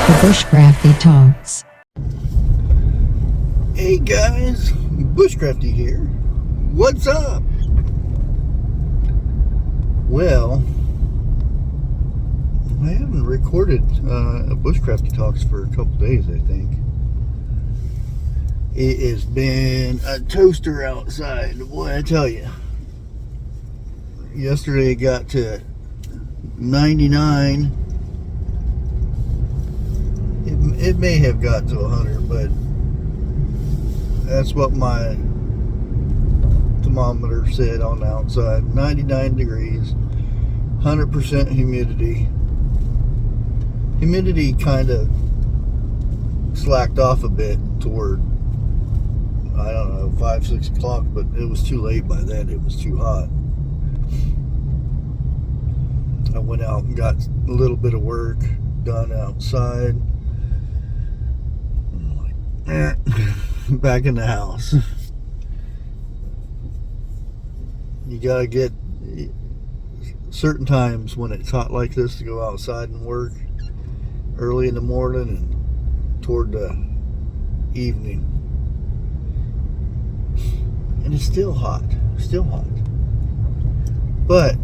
The Bushcrafty Talks. Hey guys, Bushcrafty here. What's up? Well, I haven't recorded a Bushcrafty Talks for a couple days, I think. It has been a toaster outside, boy, I tell you. Yesterday it got to 99. It may have got to 100, but that's what my thermometer said on the outside. 99 degrees, 100% humidity. Humidity kind of slacked off a bit toward, I don't know, 5, 6 o'clock, but it was too late by then. It was too hot. I went out and got a little bit of work done outside. Back in the house. You gotta get certain times when it's hot like this to go outside and work, early in the morning and toward the evening. And it's still hot, but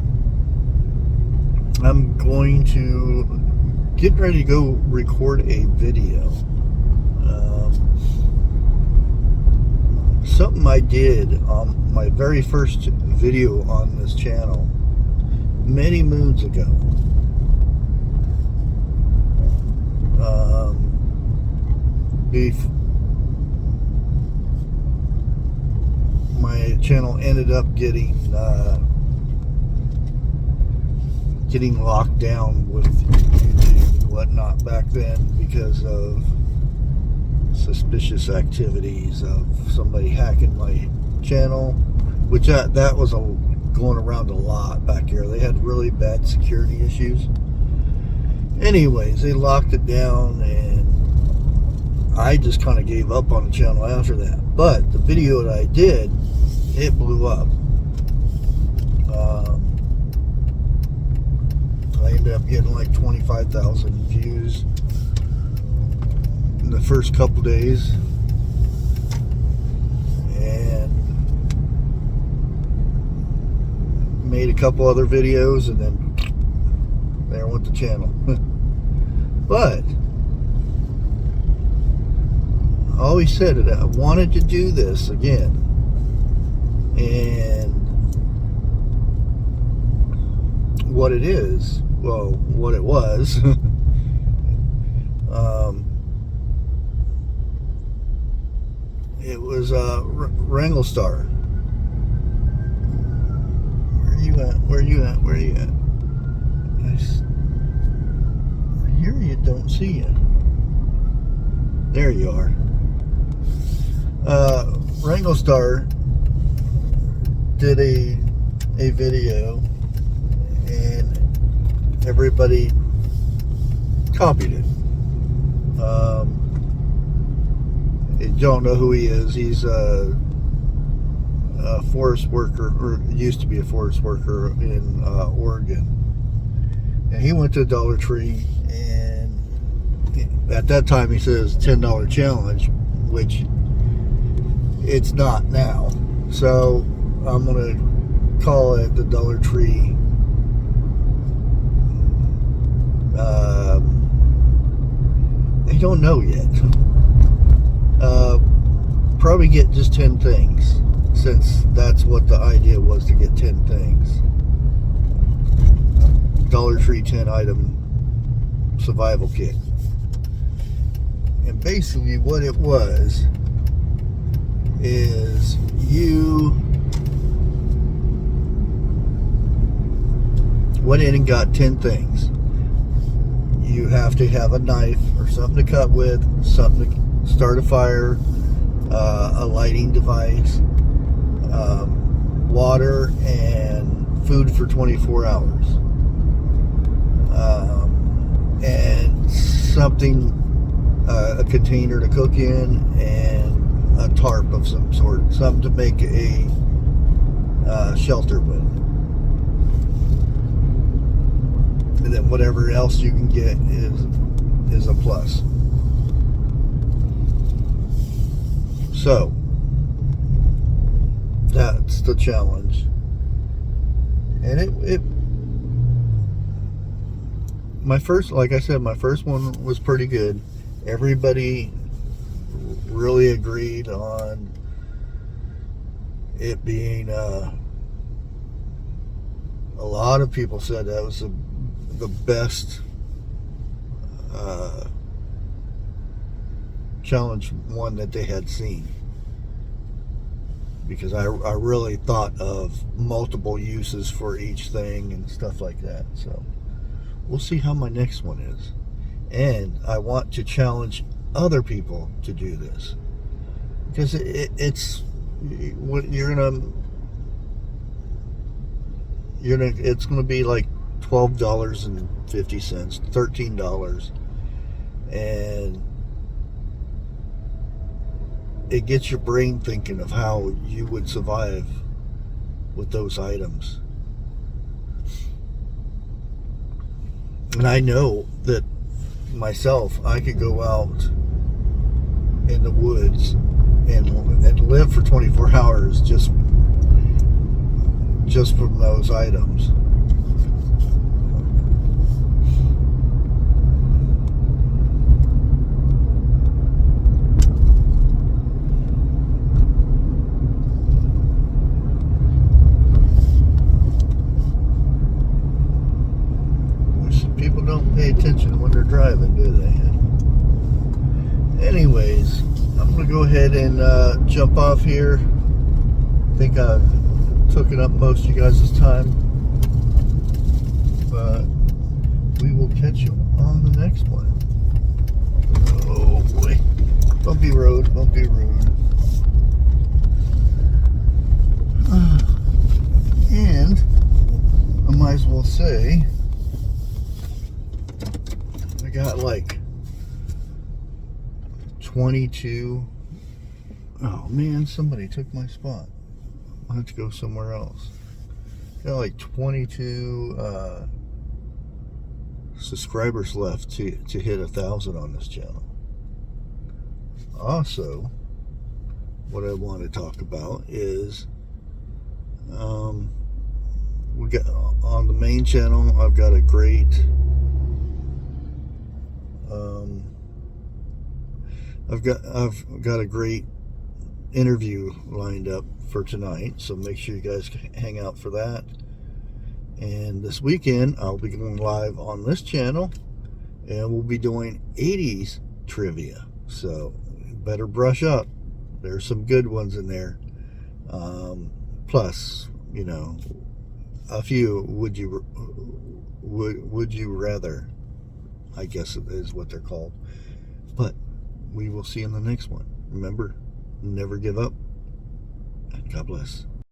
I'm going to get ready to go record a video. Something I did on my very first video on this channel many moons ago. My channel ended up getting locked down with YouTube and whatnot back then because of suspicious activities of somebody hacking my channel, which that was going around a lot back here. They had really bad security issues. Anyways, they locked it down and I just kind of gave up on the channel after that. But the video that I did, it blew up. I ended up getting like 25,000 views in the first couple days, and made a couple other videos, and then there went the channel. But I always said that I wanted to do this again, and what it is, well, what it was it was Wrangle Star. Where are you at? I hear you, don't see you. There you are. Wrangle Star did a video and everybody copied it. You don't know who he is. He's a forest worker, or used to be a forest worker in Oregon. And he went to Dollar Tree, and at that time he says $10 challenge, which it's not now. So I'm gonna call it the Dollar Tree I don't know yet. Probably get just 10 things, since that's what the idea was, to get 10 things. Dollar Tree 10 item survival kit. And basically what it was is you went in and got 10 things. You have to have a knife or something to cut with, something to start a fire, a lighting device, water, and food for 24 hours. And something, a container to cook in, and a tarp of some sort, something to make a shelter with. And then whatever else you can get is is a plus. So that's the challenge. And my first, like I said, my first one was pretty good. Everybody really agreed on it being a lot of people said that was the best challenge one that they had seen, because I really thought of multiple uses for each thing and stuff like that. So we'll see how my next one is, and I want to challenge other people to do this, because it's what it's gonna be like $12.50, $13, and it gets your brain thinking of how you would survive with those items. And I know that myself, I could go out in the woods and live for 24 hours just from those items. People don't pay attention when they're driving, do they? Anyways, I'm going to go ahead and jump off here. I think I've taken up most of you guys' time, but we will catch you on the next one. Oh boy, bumpy road, bumpy road. And I might as well say, I got like 22. Oh man, somebody took my spot. I'll have to go somewhere else. Got like 22 subscribers left to hit 1,000 on this channel. Also, what I want to talk about is we got on the main channel, I've got a great I've got a great interview lined up for tonight, so make sure you guys hang out for that. And this weekend I'll be going live on this channel, and we'll be doing 80s trivia, so better brush up. There's some good ones in there, plus, you know, a few would you rather, I guess is what they're called. But we will see you in the next one. Remember, never give up, and God bless.